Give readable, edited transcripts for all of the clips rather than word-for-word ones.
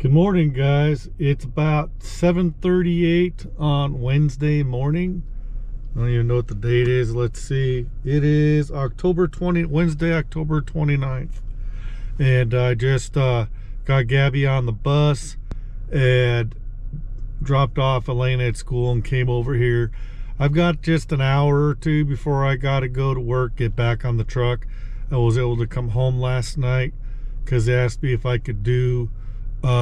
Good morning, guys. It's about 7:38 on Wednesday morning. I don't even know what the date is. Let's see. It is Wednesday, October 29th. And I just got Gabby on the bus and dropped off Elena at school and came over here. I've got just an hour or two before I got to go to work, get back on the truck. I was able to come home last night because they asked me if I could do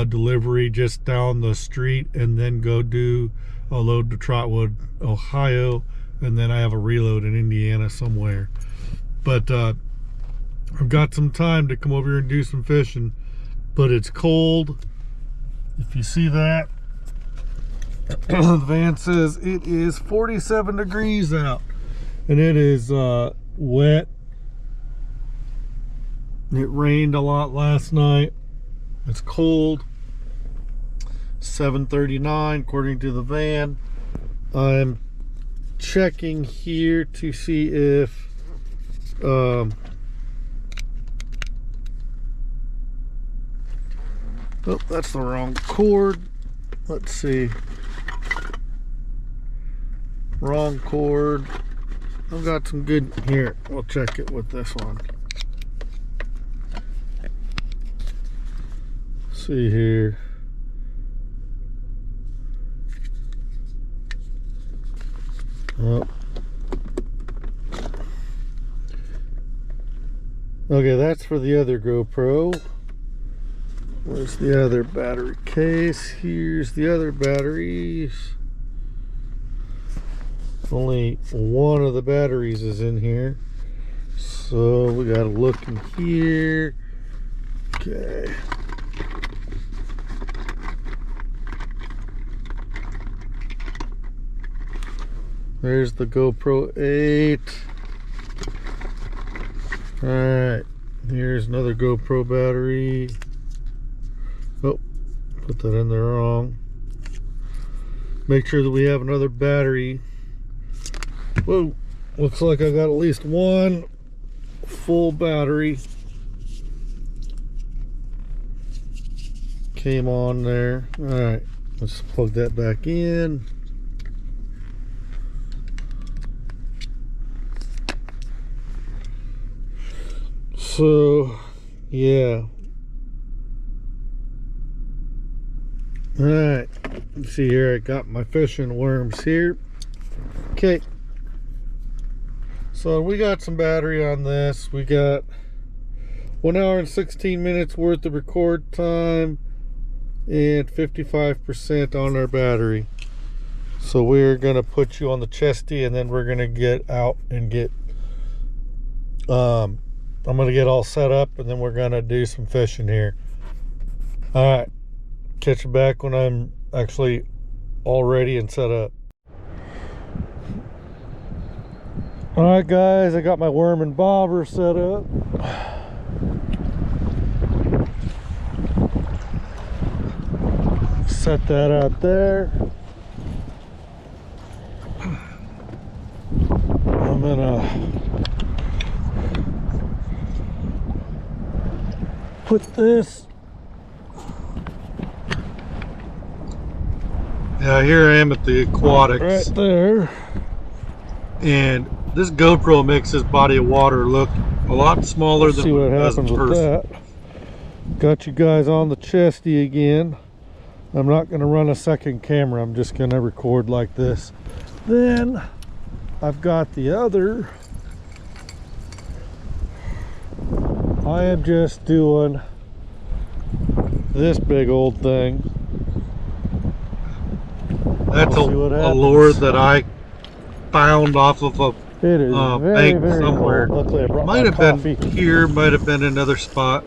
delivery just down the street and then go do a load to Trotwood, Ohio, and then I have a reload in Indiana somewhere. But I've got some time to come over here and do some fishing, but it's cold. If you see that, the van says it is 47 degrees out and it is wet. It rained a lot last night. It's cold. 7:39 according to the van. I'm checking here to see if oh, that's the wrong cord. Let's see. Wrong cord. I've got some good here. We'll check it with this one. See here. Oh. Okay, that's for the other GoPro. Where's the other battery case? Here's the other batteries. Only one of the batteries is in here, so we gotta look in here. Okay. There's the GoPro 8. Alright, here's another GoPro battery. Oh, put that in there wrong. Make sure that we have another battery. Whoa, looks like I got at least one full battery. Came on there. Alright, let's plug that back in. So, yeah. Alright, let's see here. I got my fishing worms here. Okay. So we got some battery on this. We got 1 hour and 16 minutes worth of record time and 55% on our battery. So we're gonna put you on the chesty and then we're gonna get out and get I'm gonna get all set up and then we're gonna do some fishing here. All right, catch you back when I'm actually all ready and set up. All right, guys, I got my worm and bobber set up. Set that out there. I'm gonna put this. Yeah, here I am at the aquatics. Right there. And this GoPro makes this body of water look a lot smaller than what it does in person. Got you guys on the chesty again. I'm not going to run a second camera. I'm just going to record like this. Then I've got the other. I am just doing this big old thing. That's a lure that I found off of a bank somewhere. Might have been here, might have been another spot.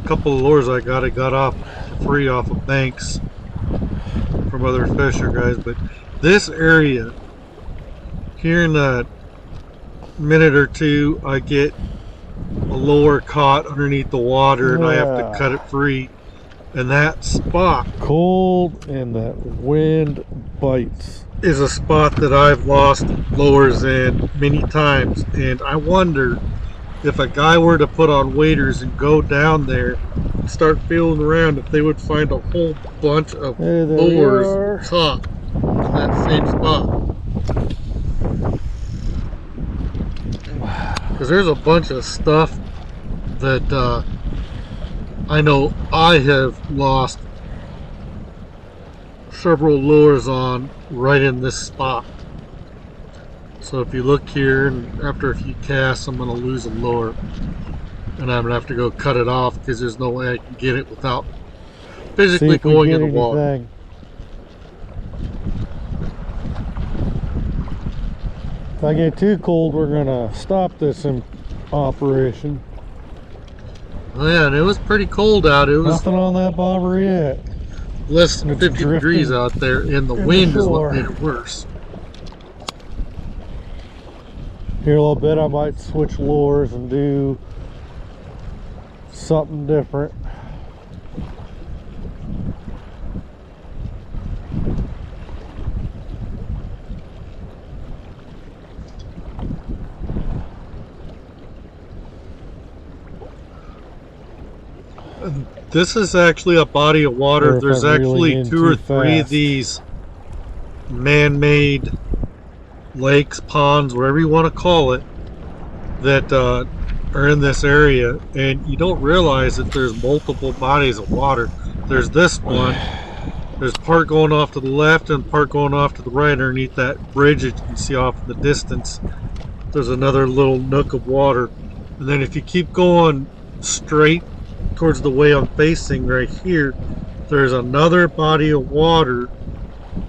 A couple of lures I got off for free off of banks from other fisher guys. But this area here, in a minute or two, I get a lure caught underneath the water and I have to cut it free. And that spot, cold and that wind bites, is a spot that I've lost lures in many times, and I wonder if a guy were to put on waders and go down there and start feeling around, if they would find a whole bunch of Hey, there lures caught in that same spot. Because there's a bunch of stuff that I know I have lost several lures on right in this spot. So if you look here, and after a few casts, I'm going to lose a lure. And I'm going to have to go cut it off because there's no way I can get it without physically going in the water. If I get too cold, we're going to stop this operation. Man, it was pretty cold out. It was nothing on that bobber yet. Less than 50 degrees out there, and the wind is what made it worse. Here a little bit, I might switch lures and do something different. This is actually a body of water. There's actually two or three of these man-made lakes, ponds, whatever you want to call it, that are in this area, and you don't realize that there's multiple bodies of water. There's this one. There's part going off to the left and part going off to the right underneath that bridge that you can see off in the distance. There's another little nook of water, and then if you keep going straight towards the way I'm facing right here, there's another body of water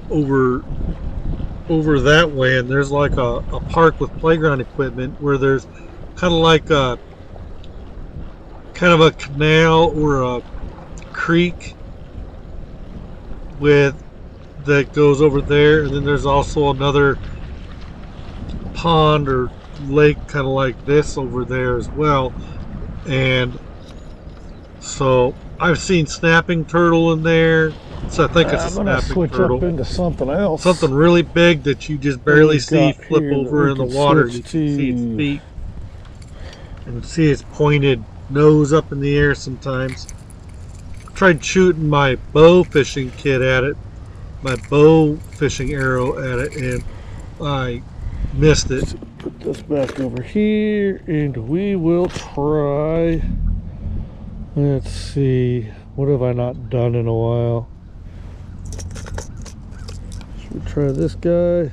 over that way, and there's like a park with playground equipment where there's kind of like a canal or a creek that goes over there, and then there's also another pond or lake kind of like this over there as well. And so I've seen snapping turtle in there. So I think it's a snapping switch turtle. Up into something else. Something really big that you just barely see flip over in the water. You can see its feet and see its pointed nose up in the air sometimes. I tried shooting my bow fishing kit at it, my bow fishing arrow at it, and I missed it. Put this back over here, and we will try. Let's see, what have I not done in a while? Should we try this guy?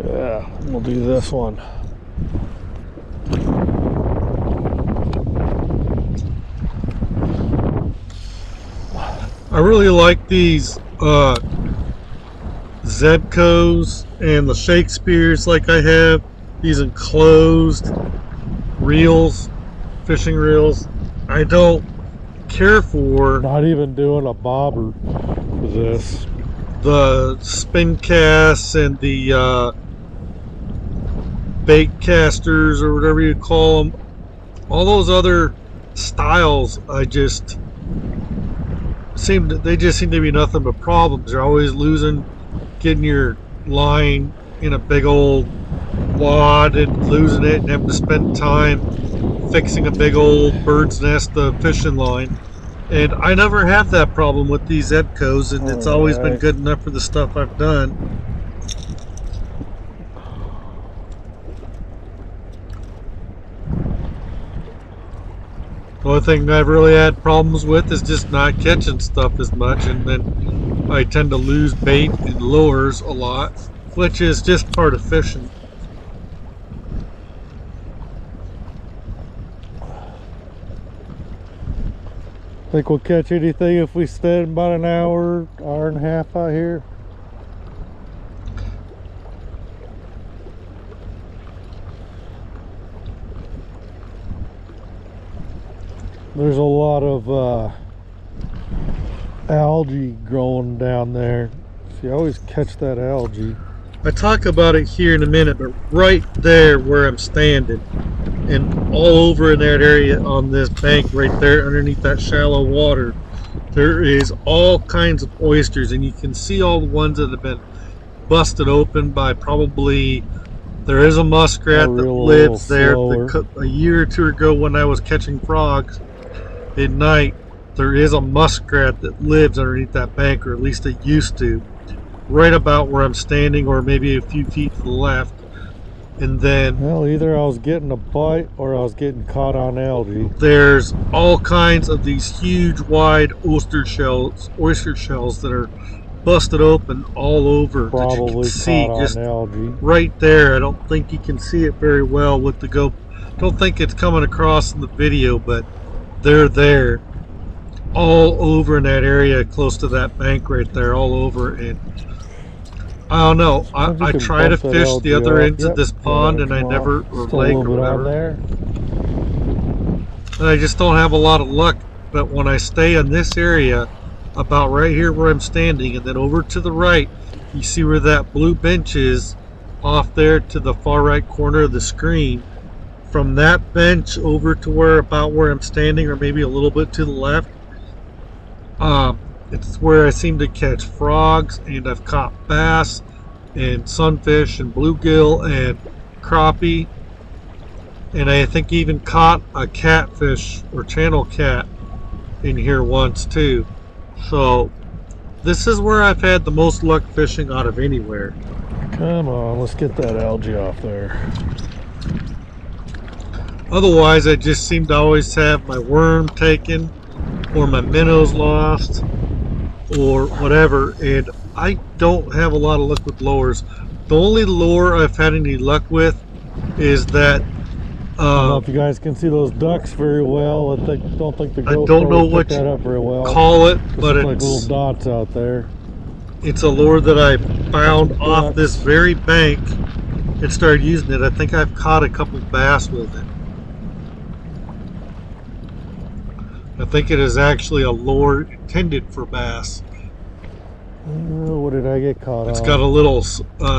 Yeah, we'll do this one. I really like these Zebcos and the Shakespeares, like I have these enclosed reels, fishing reels. I don't care for not even doing a bobber for this. The spin casts and the bait casters or whatever you call them. All those other styles, they just seem to be nothing but problems. You're always losing, getting your line in a big old wad and losing it and having to spend time fixing a big old bird's nest of fishing line. And I never have that problem with these Zebcos, and it's always been good enough for the stuff I've done. The only thing I've really had problems with is just not catching stuff as much, and then I tend to lose bait and lures a lot, which is just part of fishing. Think we'll catch anything if we spend about an hour and a half out here? There's a lot of algae growing down there, so you always catch that algae. I talk about it here in a minute, but right there where I'm standing, and all over in that area on this bank right there underneath that shallow water, there is all kinds of oysters, and you can see all the ones that have been busted open by probably. There is a muskrat that lives there. A year or two ago, when I was catching frogs at night, there is a muskrat that lives underneath that bank, or at least it used to, right about where I'm standing, or maybe a few feet to the left. And then, well, either I was getting a bite or I was getting caught on algae. There's all kinds of these huge, wide oyster shells that are busted open all over. Probably that you can see caught on algae. Right there. I don't think you can see it very well with the GoPro. Don't think it's coming across in the video, but they're there all over in that area close to that bank right there, all over. And I don't know. I try to fish the other ends of this pond, and I never, or lake or whatever. And I just don't have a lot of luck. But when I stay in this area, about right here where I'm standing, and then over to the right, you see where that blue bench is, off there to the far right corner of the screen. From that bench over to where I'm standing, or maybe a little bit to the left, it's where I seem to catch frogs, and I've caught bass and sunfish and bluegill and crappie, and I think even caught a catfish or channel cat in here once too. So this is where I've had the most luck fishing out of anywhere. Come on, let's get that algae off there. Otherwise, I just seem to always have my worm taken, or my minnows lost, or whatever, and I don't have a lot of luck with lures. The only lure I've had any luck with is that I don't know if you guys can see those ducks very well. I don't think the GoPro I don't know what that up very well. Call it, but it's like little dots out there. It's a lure that I found off this very bank and started using it. I think I've caught a couple bass with it. I think it is actually a lure intended for bass. What did I get caught on? It's got a little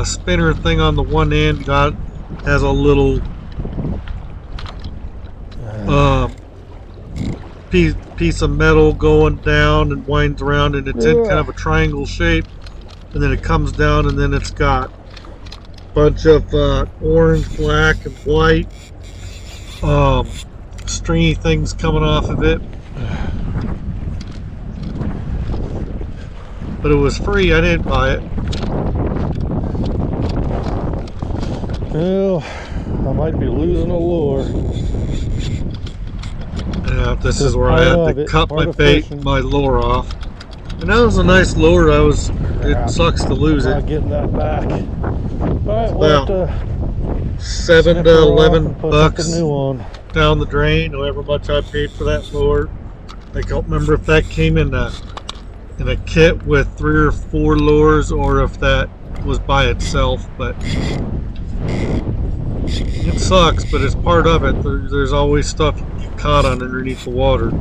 spinner thing on the one end. Has a little piece of metal going down and winds around, and it's in kind of a triangle shape, and then it comes down, and then it's got a bunch of orange, black, and white stringy things coming off of it. But it was free. I didn't buy it. Well, I might be losing a lure. Yeah, this is where I had to cut my bait, my lure off. And that was a nice lure. It sucks to lose it. Not getting that back. Alright, about 7 to 11 bucks new on. Down the drain, however much I paid for that lure. I don't remember if that came in a kit with 3 or 4 lures, or if that was by itself, but it sucks, but it's part of it. There's always stuff you get caught on underneath the water.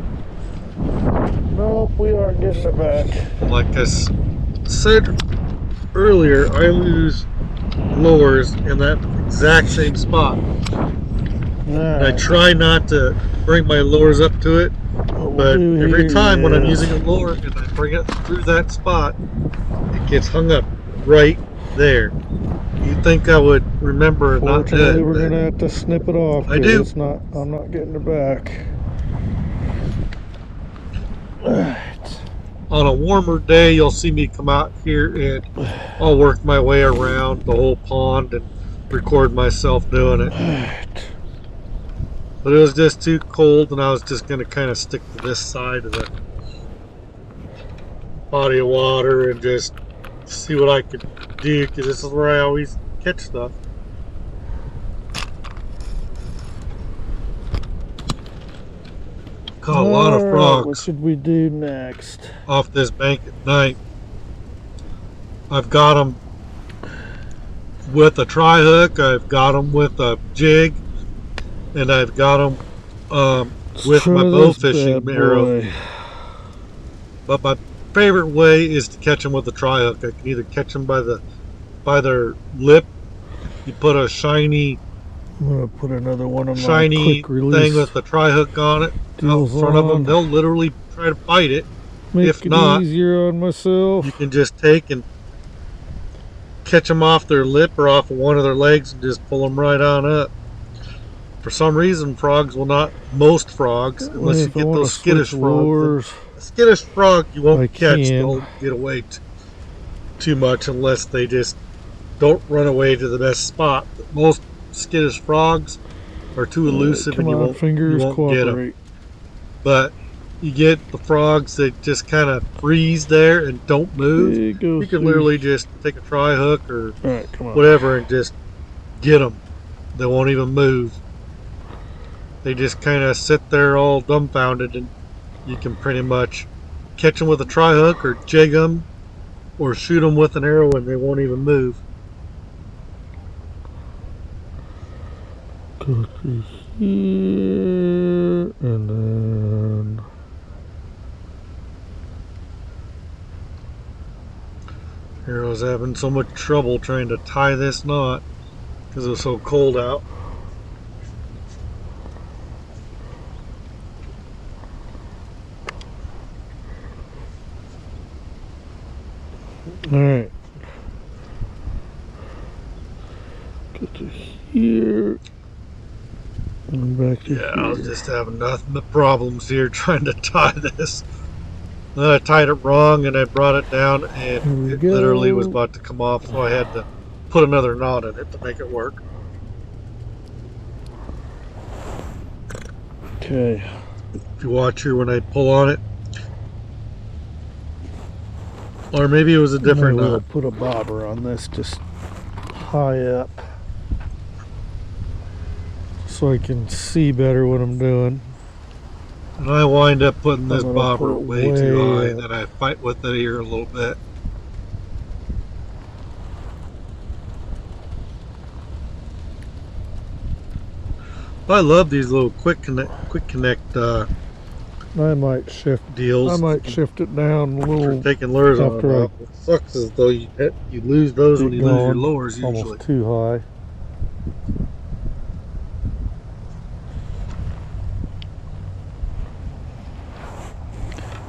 Nope, we aren't getting it back. Like I said earlier, I lose lures in that exact same spot. Right. I try not to bring my lures up to it, but every time when I'm using a lure and I bring it through that spot, it gets hung up right there. You'd think I would remember not to. Fortunately, we're gonna have to snip it off. I do. I'm not getting it back. Alright. On a warmer day, you'll see me come out here and I'll work my way around the whole pond and record myself doing it. Alright. But it was just too cold, and I was just going to kind of stick to this side of the body of water and just see what I could do, because this is where I always catch stuff. Caught a lot of frogs. What should we do next? Off this bank at night. I've got them with a tri-hook, I've got them with a jig, and I've got them with my bow fishing arrow. But my favorite way is to catch them with a tri-hook. I can either catch them by by their lip, you put a shiny I'm gonna put another one of my shiny quick release thing with the tri-hook on it out in deals front of them. on. They'll literally try to bite it. Make If it not, easier on myself. you can just take and catch them off their lip or off of one of their legs and just pull them right on up. For some reason, frogs will not, most frogs, unless you If I get wanna those skittish switch frogs. lures, A skittish frog you won't I catch. can. They'll get away too much unless they just don't run away to the best spot. But most skittish frogs are too elusive come and you on, won't fingers, get them. cooperate. But you get the frogs that just kind of freeze there and don't move. There you go, You can see. literally just take a tri-hook or Alright, come on. whatever and just get them. They won't even move. They just kind of sit there all dumbfounded, and you can pretty much catch them with a tri-hook or jig them or shoot them with an arrow and they won't even move. Go through here, and then Here I was having so much trouble trying to tie this knot because it was so cold out. alright. Go to here. And back to Yeah, here. I was just having nothing but problems here trying to tie this. Then I tied it wrong and I brought it down Here and we it go. literally was about to come off, so I had to put another knot in it to make it work. Okay. If you watch here when I pull on it, or maybe it was a different Maybe we'll knot. put a bobber on this just high up so I can see better what I'm doing. And I wind up putting this I'm gonna bobber put it way too high, way and then I fight with it here a little bit. I love these little quick connect I might shift. deals. I might shift it down a For little. taking lures on after I it. It sucks as though you lose those when Get you lose your going. lures It's usually. almost too high.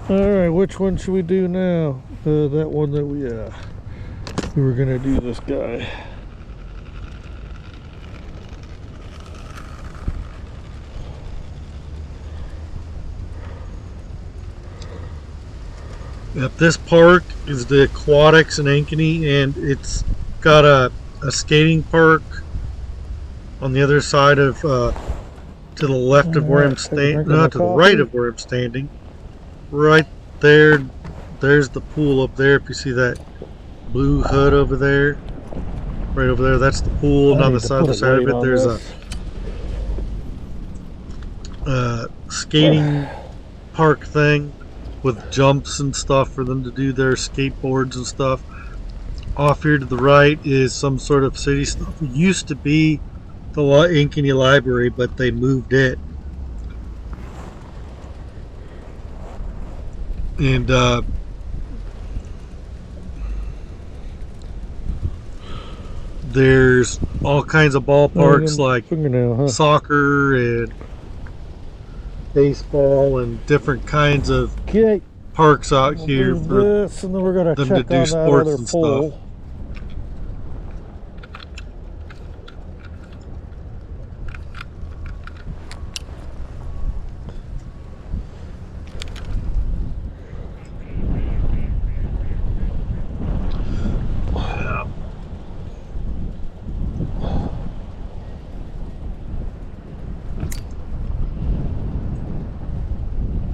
All right, which one should we do now? That one that we were gonna do this guy. Yep, this park is the Aquatics in Ankeny, and it's got a skating park on the other side of to the left of where I'm Alright, take a standing, drink of not my to the coffee. right of where I'm standing. Right there, there's the pool up there. If you see that blue hood over there, right over there, that's the pool. And I on need the to other put a side of weight it, on there's this. a skating park thing with jumps and stuff for them to do their skateboards and stuff. Off here to the right is some sort of city stuff. It used to be the Ankeny Library, but they moved it. And there's all kinds of ballparks like fingernail, huh? soccer and baseball and different kinds of Okay, parks out we'll here do for this, and then we're gonna them to check do on that sports other and stuff. pole.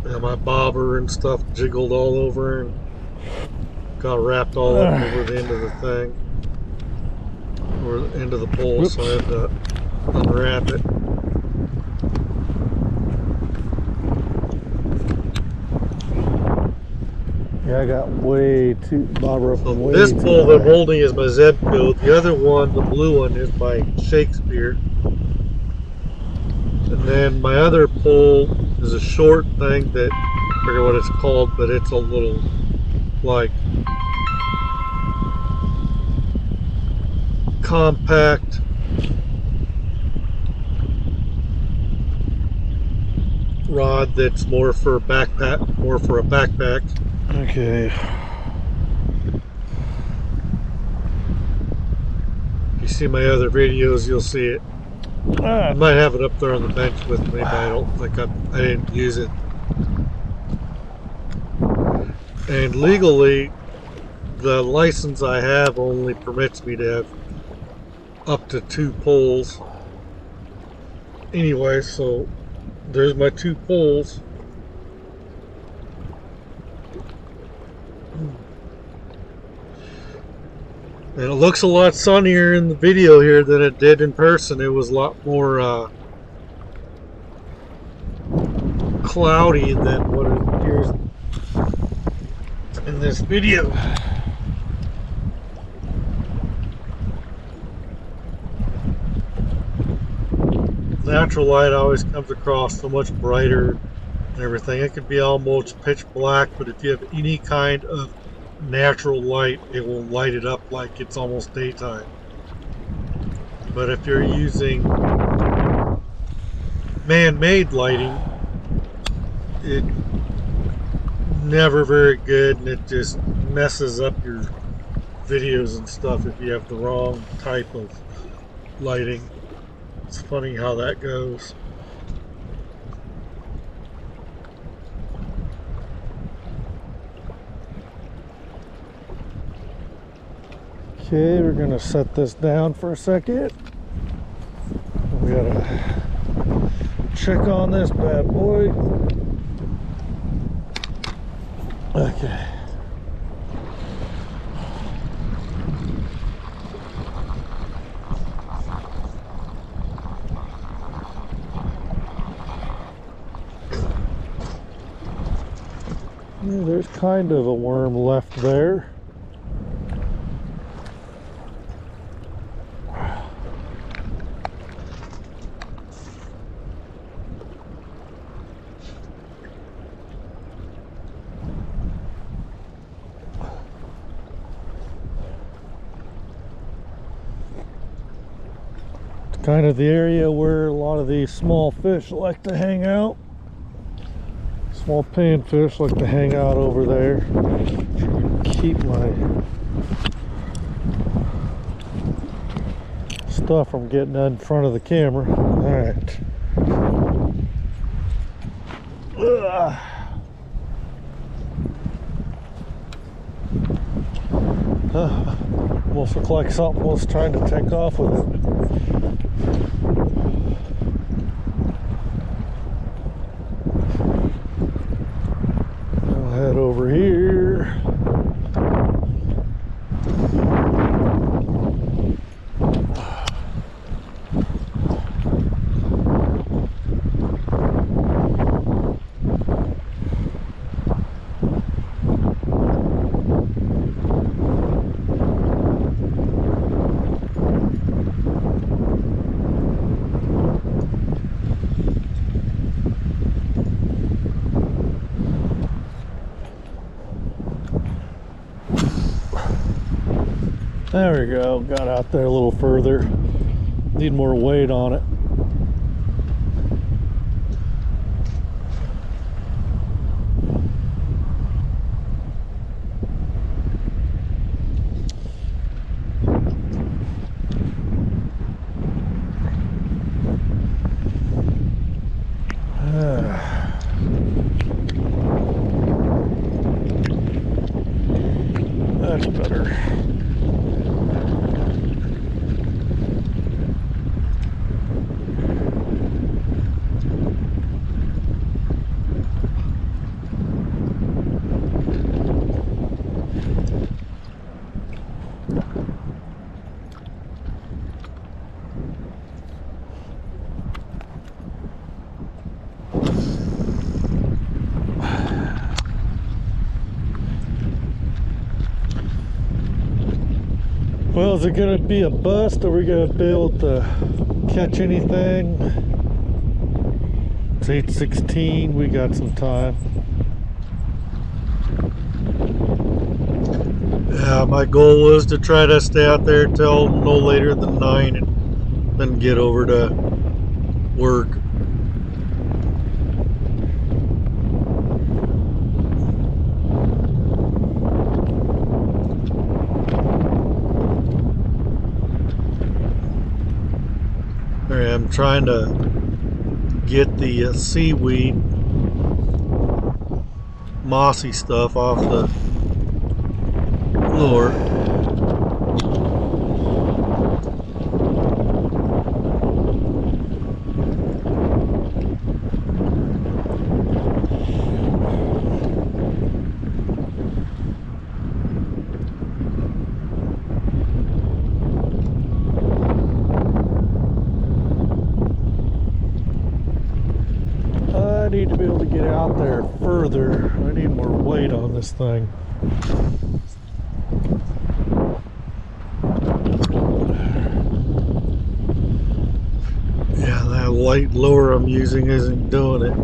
Yeah, my bobber and stuff jiggled all over and got wrapped all up over the end of the thing, or the end of the pole, so I had to unwrap it. Yeah, I got way too bobber up So way this too pole that I'm high. holding is my Zebco. The other one, the blue one, is my Shakespeare. And then my other pole is a short thing that I forget what it's called, but it's a little like compact rod that's more for a backpack. Okay. If you see my other videos, you'll see it. I might have it up there on the bench with me, but I don't think I didn't use it. And legally, the license I have only permits me to have up to 2 poles. Anyway, so there's my 2 poles. And it looks a lot sunnier in the video here than it did in person. It was a lot more cloudy than what it appears in this video. Natural light always comes across so much brighter and everything. It could be almost pitch black, but if you have any kind of natural light, it will light it up like it's almost daytime. But if you're using man-made lighting, it never very good, and it just messes up your videos and stuff if you have the wrong type of lighting. It's funny how that goes. Okay, we're gonna set this down for a second. We gotta check on this bad boy. Okay. Yeah, there's kind of a worm left there. Kind of the area where a lot of these small fish like to hang out. Small panfish like to hang out over there. Keep my stuff from getting in front of the camera. Alright. Almost looked like something was trying to take off with it. I'll head over here. There we go, got out there a little further. Need more weight on it. That's better. Well, is it going to be a bust? Are we going to be able to catch anything? It's 8:16. We got some time. Yeah, my goal was to try to stay out there till no later than 9 and then get over to work. Alright, I'm trying to get the seaweed, mossy stuff off the lure. I need to be able to get out there further. I need more weight on this thing. Yeah, that light lure I'm using isn't doing it.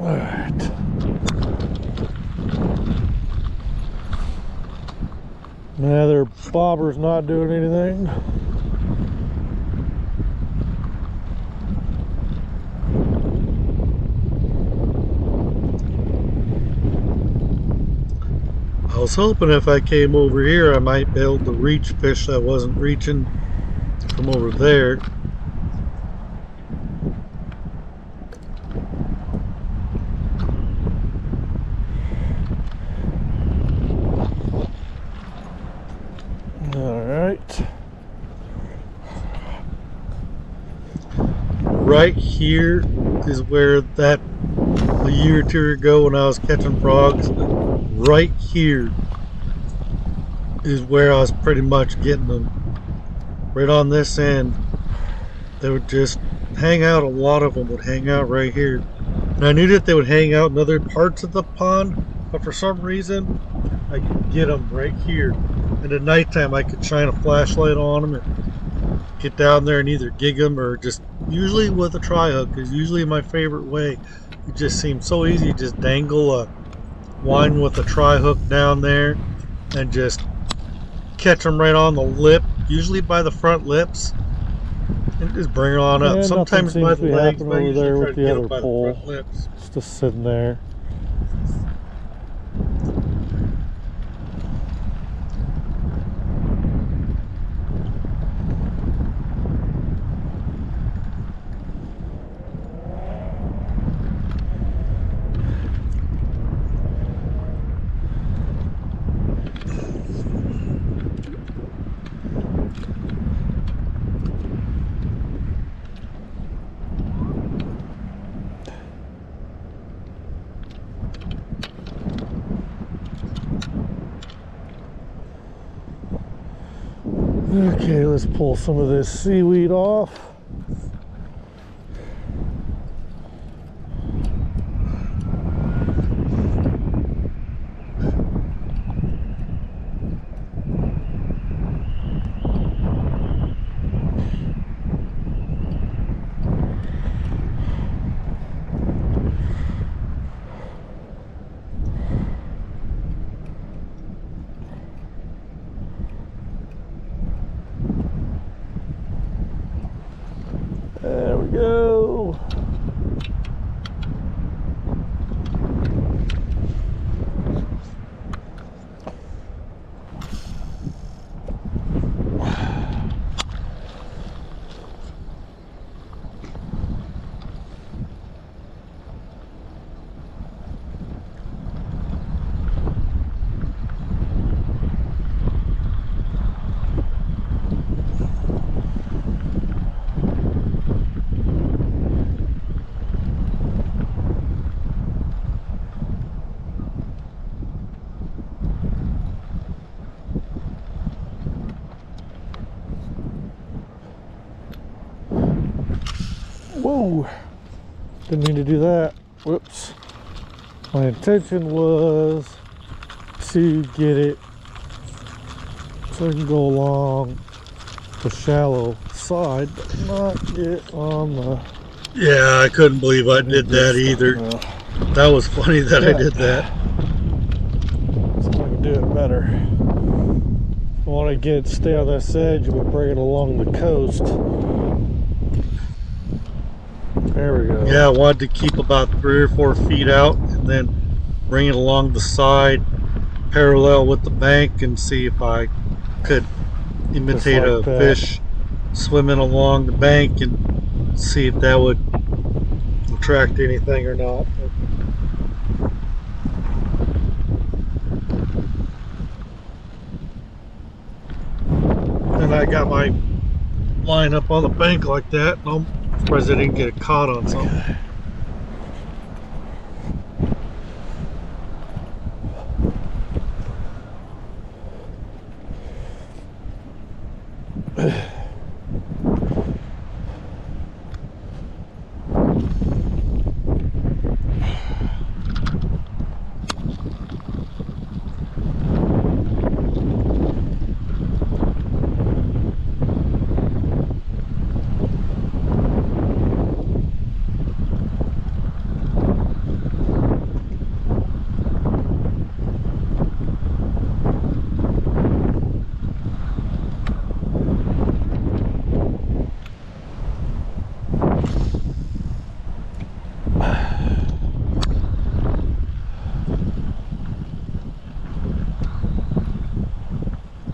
Alright. Now their bobber's not doing anything. I was hoping if I came over here I might be able to reach fish that wasn't reaching from over there. Alright. Right here is where that a year or two ago when I was catching frogs, right here is where I was pretty much getting them. Right on this end, they would just hang out. A lot of them would hang out right here. And I knew that they would hang out in other parts of the pond, but for some reason, I could get them right here. And at nighttime, I could shine a flashlight on them and get down there and either gig them or just, usually with a tri-hook is usually my favorite way. It just seems so easy. Just dangle a line with a tri-hook down there and just catch them right on the lip, usually by the front lips, and just bring it on up. Yeah, Sometimes by the legs, but I over there usually try with to the get other them by the pole. front lips. It's just sitting there. Okay, let's pull some of this seaweed off. Whoa! Didn't mean to do that. Whoops. My intention was to get it so I can go along the shallow side, but not get on the... Yeah, I couldn't believe I did that either. That was funny that I did that. So I can do it better. I want to stay on this edge, but bring it along the coast. There we go. Yeah, I wanted to keep about 3 or 4 feet out and then bring it along the side parallel with the bank and see if I could imitate a fish swimming along the bank and see if that would attract anything or not. And I got my line up on the bank like that, and I'm surprised I didn't get it caught on something.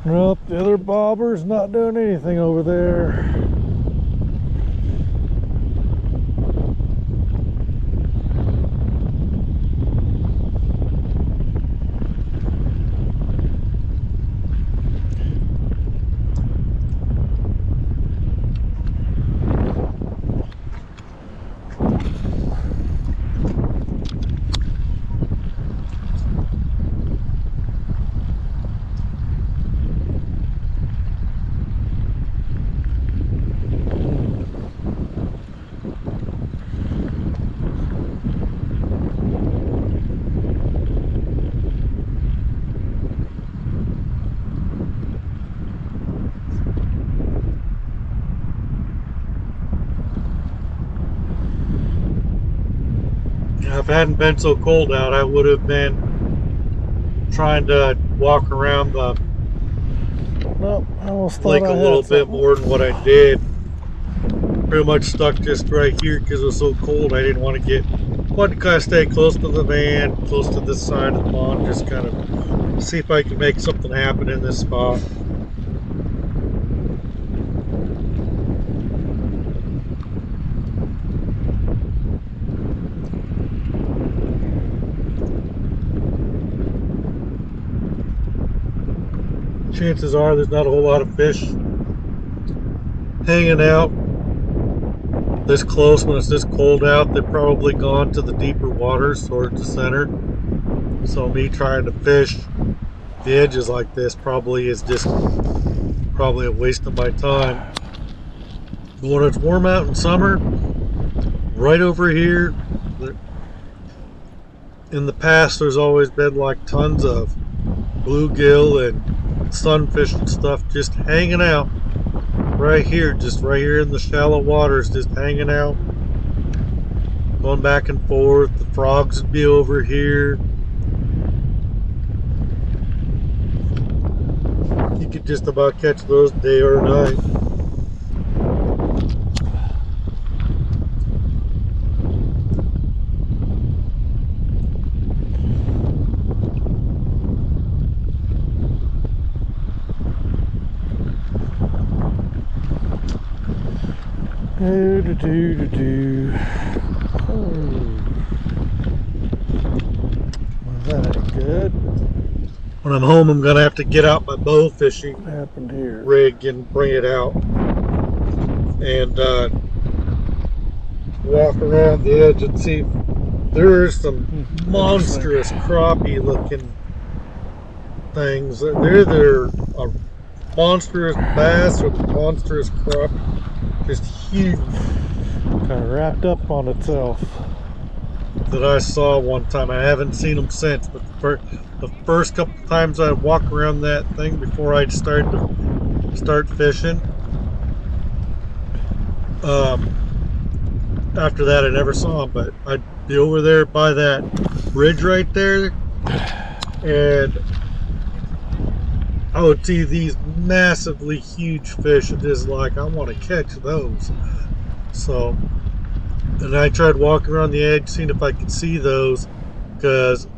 Nope, the other bobber's not doing anything over there. If it hadn't been so cold out, I would have been trying to walk around the lake a little bit more than what I did. Pretty much stuck just right here because it was so cold. I didn't want to wanted to kind of stay close to the van, close to this side of the pond, just kind of see if I can make something happen in this spot. Chances are there's not a whole lot of fish hanging out this close when it's this cold out. They've probably gone to the deeper waters towards the center. So me trying to fish the edges like this probably is just a waste of my time. But when it's warm out in summer, right over here, in the past there's always been like tons of bluegill and sunfish and stuff just hanging out right here in the shallow waters, just hanging out, going back and forth. The frogs would be over here. You could just about catch those day or night. Was that any good? When I'm home, I'm gonna have to get out my bow fishing What happened here? rig and bring it out and walk around the edge and see if there's some monstrous crappie looking things. They're either a monstrous bass or monstrous crappie, just huge. kind of wrapped up on itself. that I saw one time. I haven't seen them since, but the first couple times I walk around that thing before I'd start fishing. After that, I never saw them, but I'd be over there by that bridge right there, and I would see these massively huge fish, and just like, I want to catch those. So, and I tried walking around the edge, seeing if I could see those, because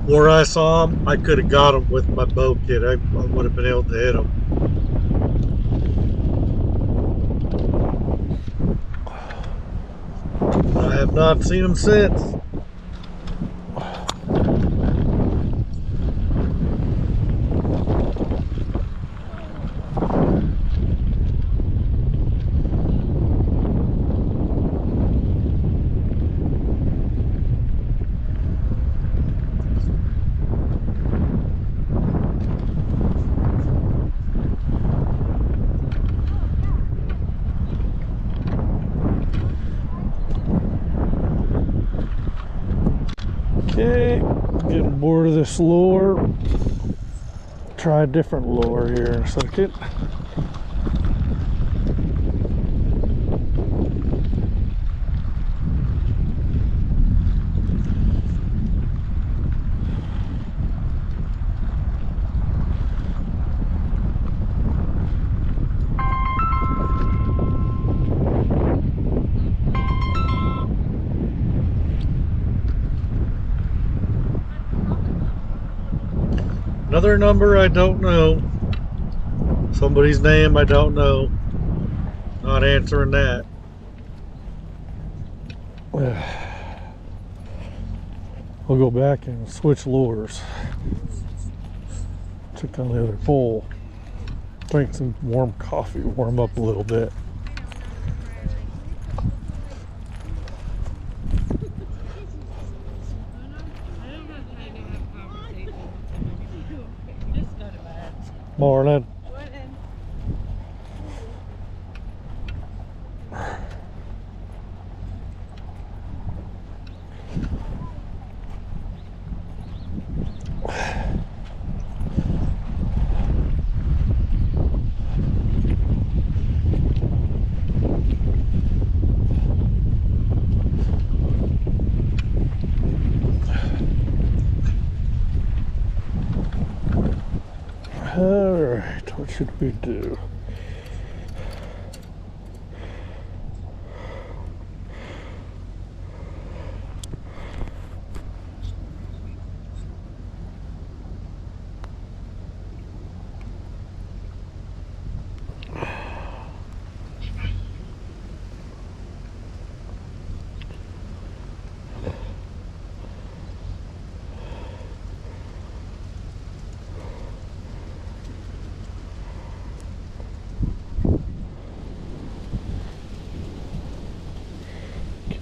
where I saw them, I could have got them with my bow kit. I would have been able to hit them. I have not seen them since. Okay, getting bored of this lure. Try a different lure here in a second. Another number I don't know. Somebody's name I don't know. Not answering that. We'll go back and switch lures. Check on the other pole. Drink some warm coffee, warm up a little bit. Morning. All right, what should we do?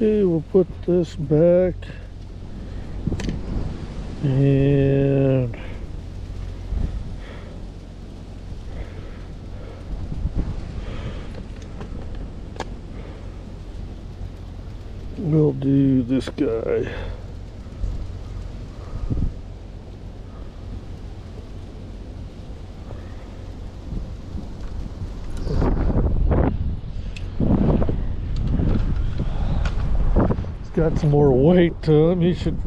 Okay, we'll put this back and we'll do this guy. Got some more weight to him. He should.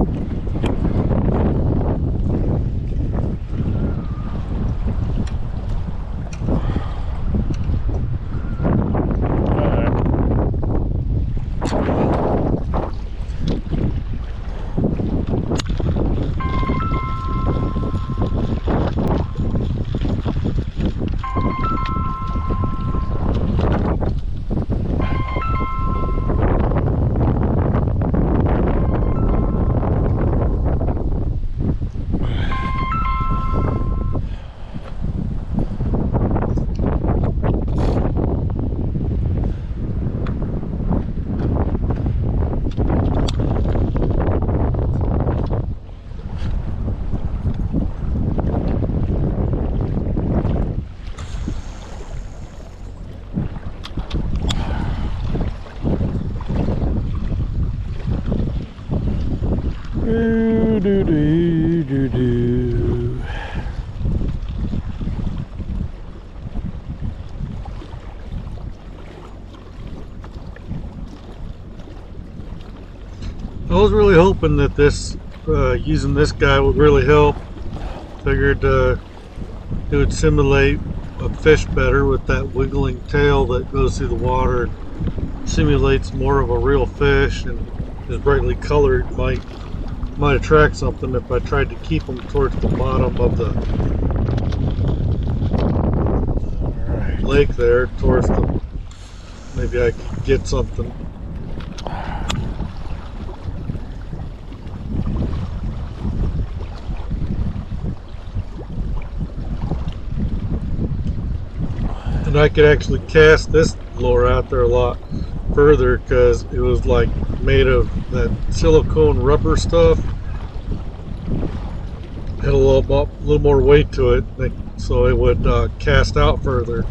Do. I was really hoping that this using this guy would really help. Figured it would simulate a fish better with that wiggling tail that goes through the water and simulates more of a real fish, and is brightly colored. Might attract something if I tried to keep them towards the bottom of the lake there, towards the, maybe I could get something. And I could actually cast this lure out there a lot further because it was like made of that silicone rubber stuff. Had a little more weight to it, so it would cast out further.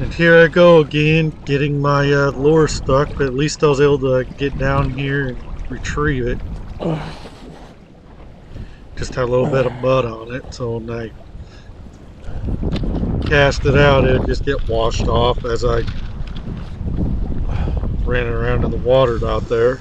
And here I go again, getting my lure stuck, but at least I was able to get down here and retrieve it. Just had a little bit of mud on it, so when I cast it out, it would just get washed off as I ran around in the water out there.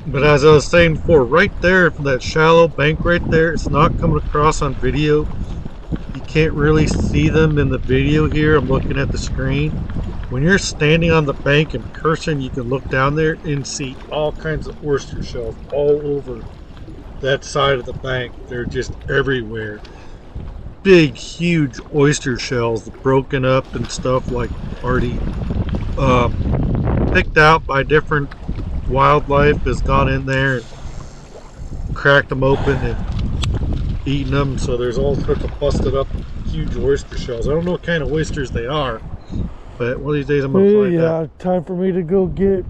But as I was saying before, right there, from that shallow bank right there, it's not coming across on video. You can't really see them in the video here. I'm looking at the screen. When you're standing on the bank and cursing, you can look down there and see all kinds of oyster shells all over that side of the bank. They're just everywhere. Big, huge oyster shells broken up and stuff, like already picked out by different wildlife, has gone in there and cracked them open and eaten them. So there's all sorts of busted up huge oyster shells. I don't know what kind of oysters they are, but one of these days I'm gonna find out. Yeah, time for me to go get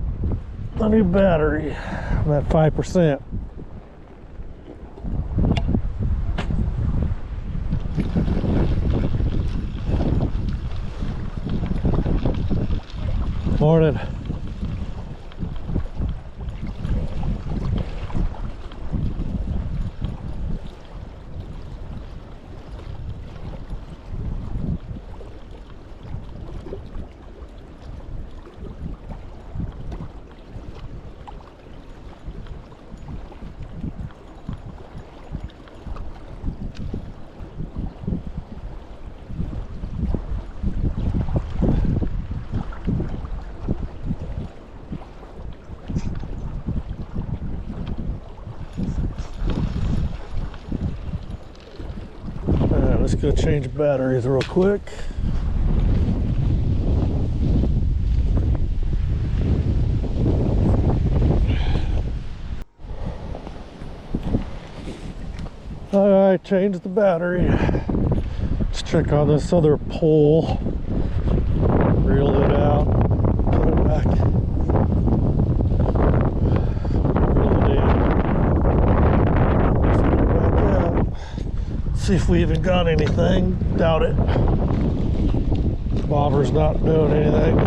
a new battery. I'm at 5%. Morning. Let's go change batteries real quick. Alright, change the battery. Let's check on this other pole. Reel it out, put it back. Reel it in. Let's put it back out. See if we even got anything. Doubt it. Bobber's not doing anything.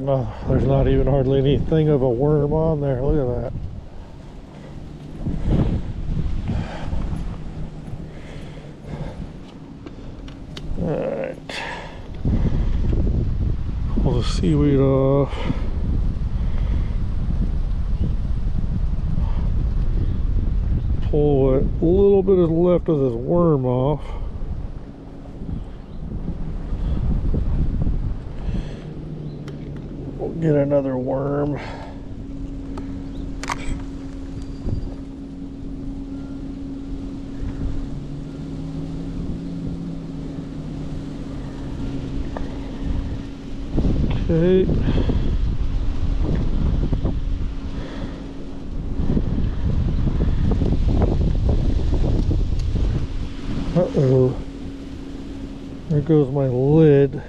there's not even hardly anything of a worm on there. Look at that. Alright. Pull the seaweed off. Pull what little bit is left of this worm off. We'll get another worm. Okay. Uh-oh. There goes my lid.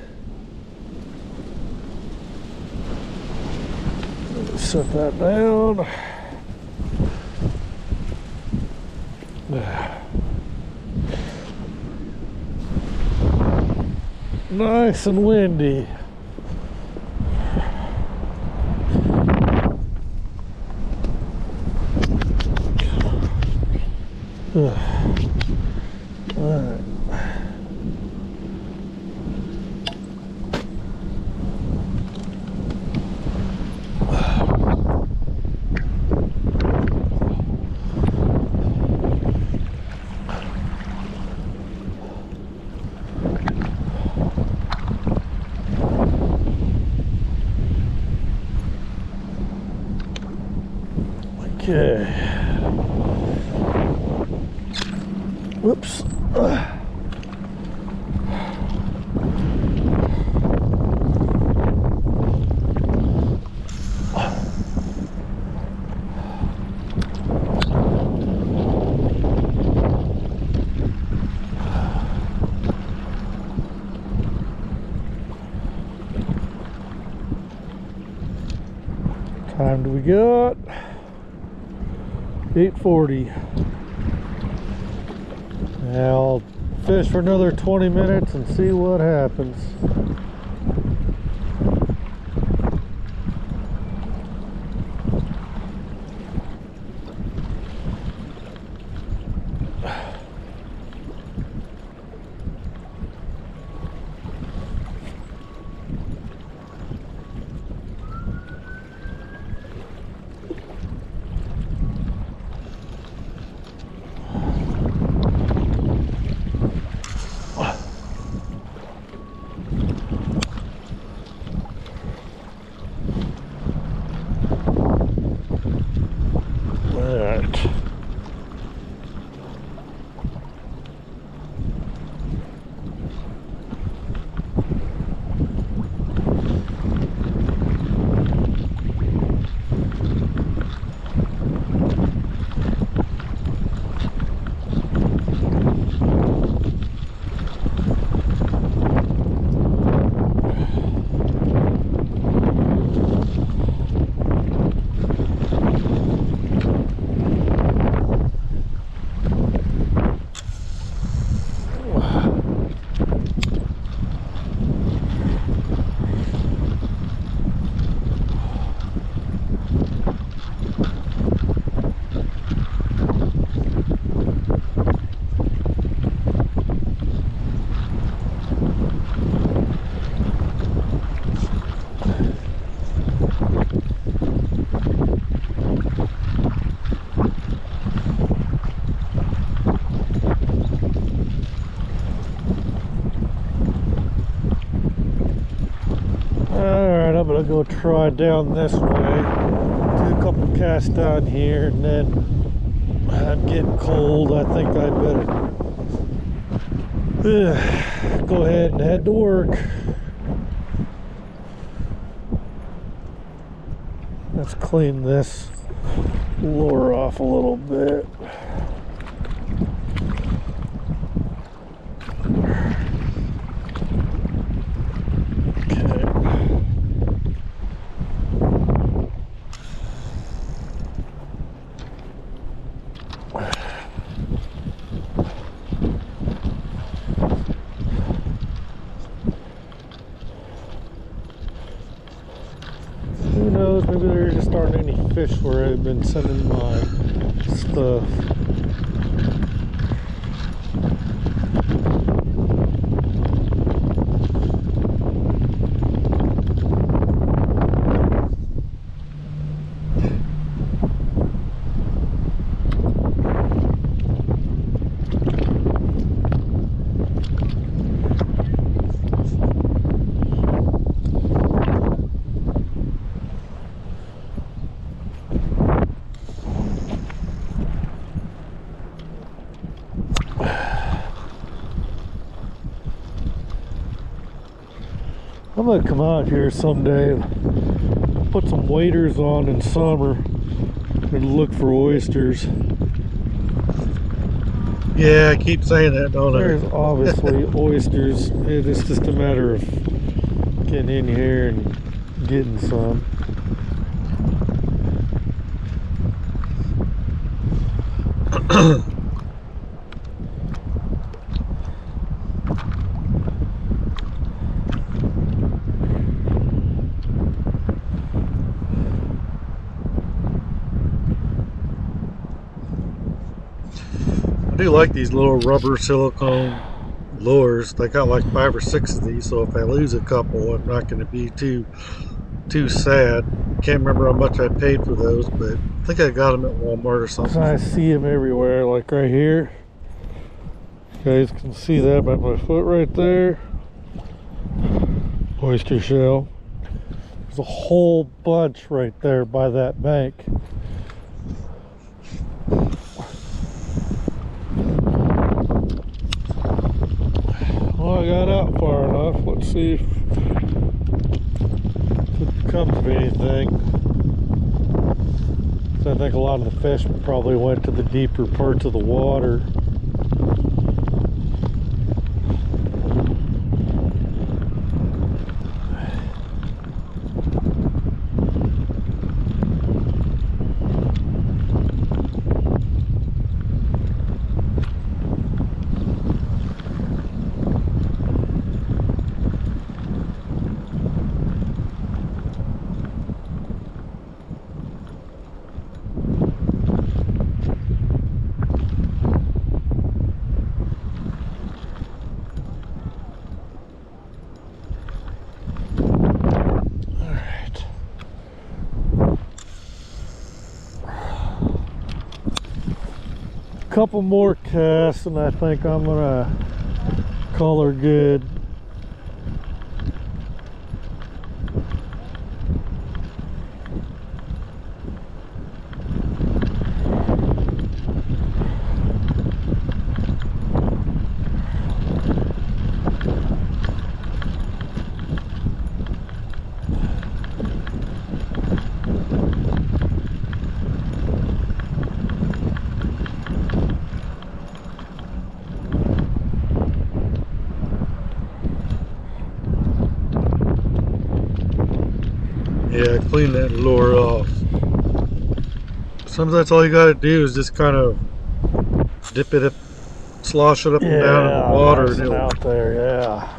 Set that down. Nice and windy. Alright. Okay. Whoops. Time do we got? 8:40. I'll fish for another 20 minutes and see what happens. Alright, I'm gonna go try down this way. Do a couple casts down here, and then I'm getting cold. I think I better go ahead and head to work. Let's clean this lure off a little bit. knows? Maybe there just aren't any fish where I've been sending my stuff. I'm gonna come out here someday and put some waders on in summer and look for oysters. Yeah, I keep saying that, don't I? There's obviously oysters. It's just a matter of getting in here and getting some. I do like these little rubber silicone lures. They got like 5 or 6 of these, so if I lose a couple, I'm not going to be too sad. Can't remember how much I paid for those, but I think I got them at Walmart or something. I see them everywhere, like right here. You guys can see that by my foot right there. Oyster shell. There's a whole bunch right there by that bank. Well, I got out far enough. Let's see if it comes of anything. So I think a lot of the fish probably went to the deeper parts of the water. Couple more casts and I think I'm gonna call her good. Yeah, clean that lure off. Sometimes that's all you gotta do is just kind of dip it up, slosh it up and down in the water, and it'll out there, yeah.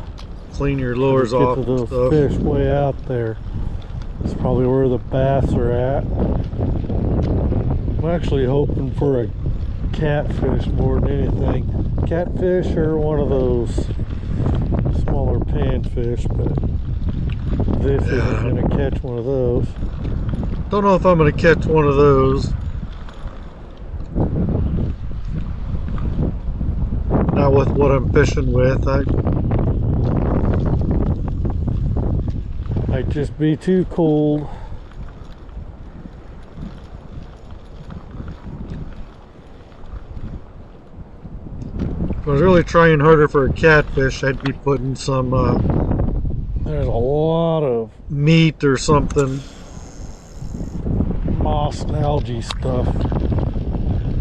clean your lures Get off to and those stuff. fish way out there. That's probably where the bass are at. I'm actually hoping for a catfish more than anything. Catfish or one of those smaller panfish, but this isn't going to catch one of those. Don't know if I'm going to catch one of those. Not with what I'm fishing with. Might just be too cold. If I was really trying harder for a catfish, I'd be putting some There's a lot of meat or something moss and algae stuff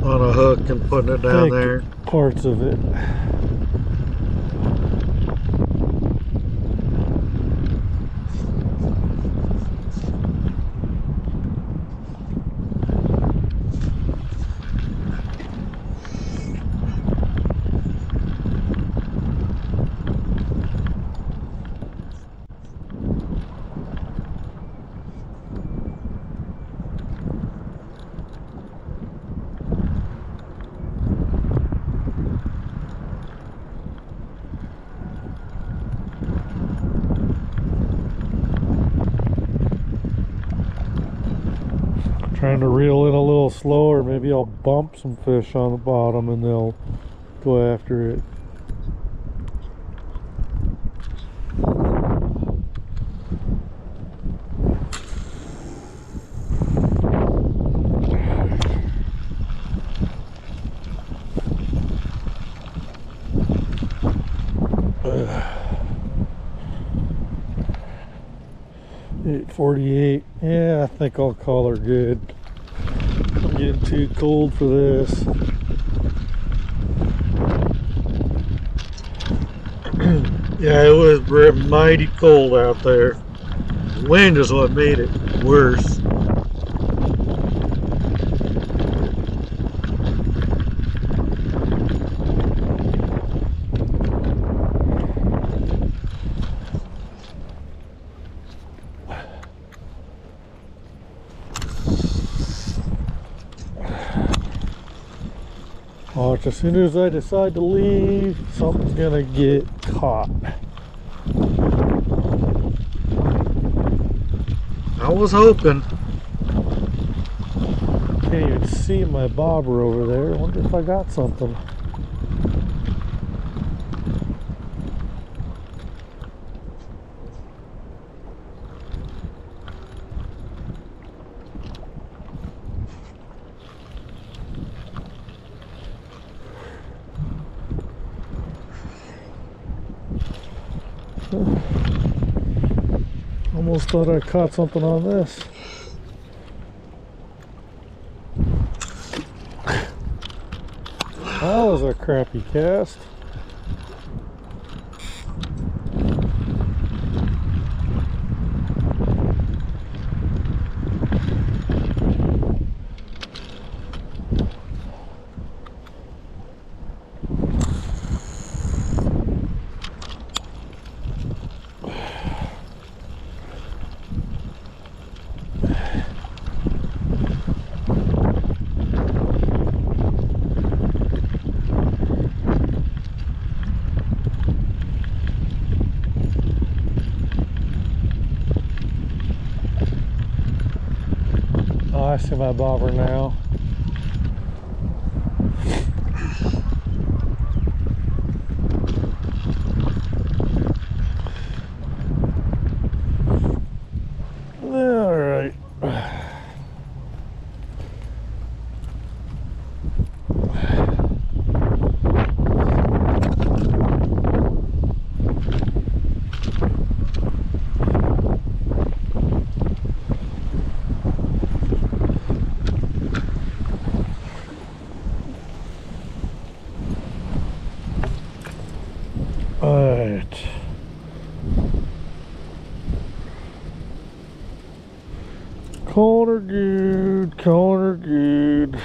on a hook and putting it down there. Parts of it. Trying to reel in a little slower. Maybe I'll bump some fish on the bottom and they'll go after it. $8.48. Yeah, I think I'll call her good. I'm getting too cold for this. Yeah, it was mighty cold out there. The wind is what made it worse. Watch, as soon as I decide to leave, something's gonna get caught. I was hoping. Can't even see my bobber over there. I wonder if I got something. Almost thought I caught something on this. That was a crappy cast. I see my bobber now. All right. Alright. Corner good, corner good.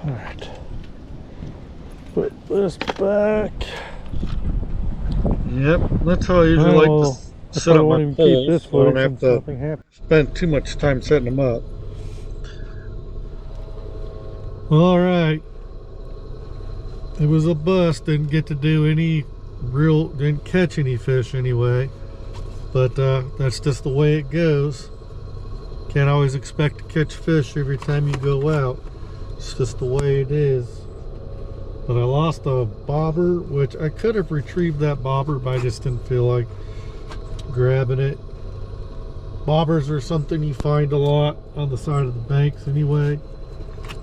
Alright. Put this back. Yep, that's how I usually like to set up my poles, so I don't have to spend too much time setting them up. All right, it was a bust. Didn't get to do any didn't catch any fish anyway, but that's just the way it goes. Can't always expect to catch fish every time you go out. It's just the way it is. But I lost a bobber, which I could have retrieved that bobber, but I just didn't feel like grabbing it. Bobbers are something you find a lot on the side of the banks anyway,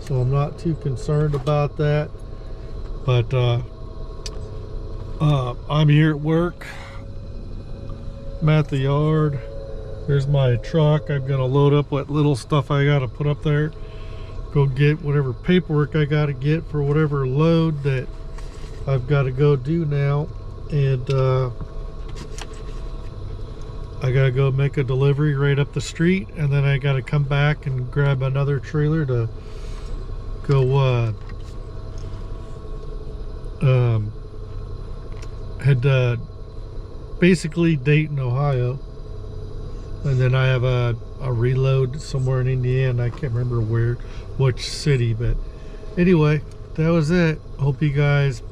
so I'm not too concerned about that. But I'm here at work. I'm at the yard. There's my truck. I'm gonna load up what little stuff I gotta put up there. Go get whatever paperwork I gotta get for whatever load that I've got to go do now, and I gotta go make a delivery right up the street, and then I gotta come back and grab another trailer to go head to basically Dayton, Ohio. And then I have a reload somewhere in Indiana. I can't remember which city, but anyway, that was it. Hope you guys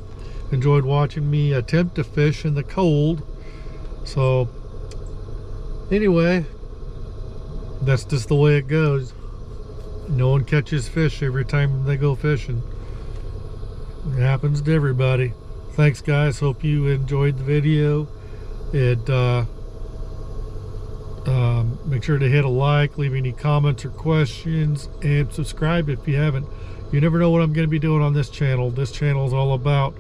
enjoyed watching me attempt to fish in the cold. So anyway, that's just the way it goes. No one catches fish every time they go fishing. It happens to everybody. Thanks guys, hope you enjoyed the video. Make sure to hit a like, leave any comments or questions, and subscribe if you haven't. You never know what I'm going to be doing on this channel. This channel is all about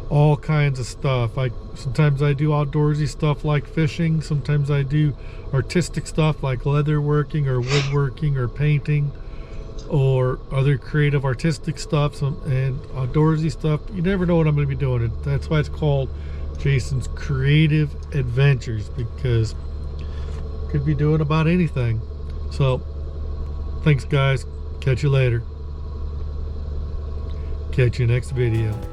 all kinds of stuff. Sometimes I do outdoorsy stuff like fishing. Sometimes I do artistic stuff like leatherworking or woodworking or painting or other creative artistic stuff, and outdoorsy stuff. You never know what I'm going to be doing. That's why it's called Jason's Creative Adventures, because could be doing about anything. So thanks guys, catch you later, catch you next video.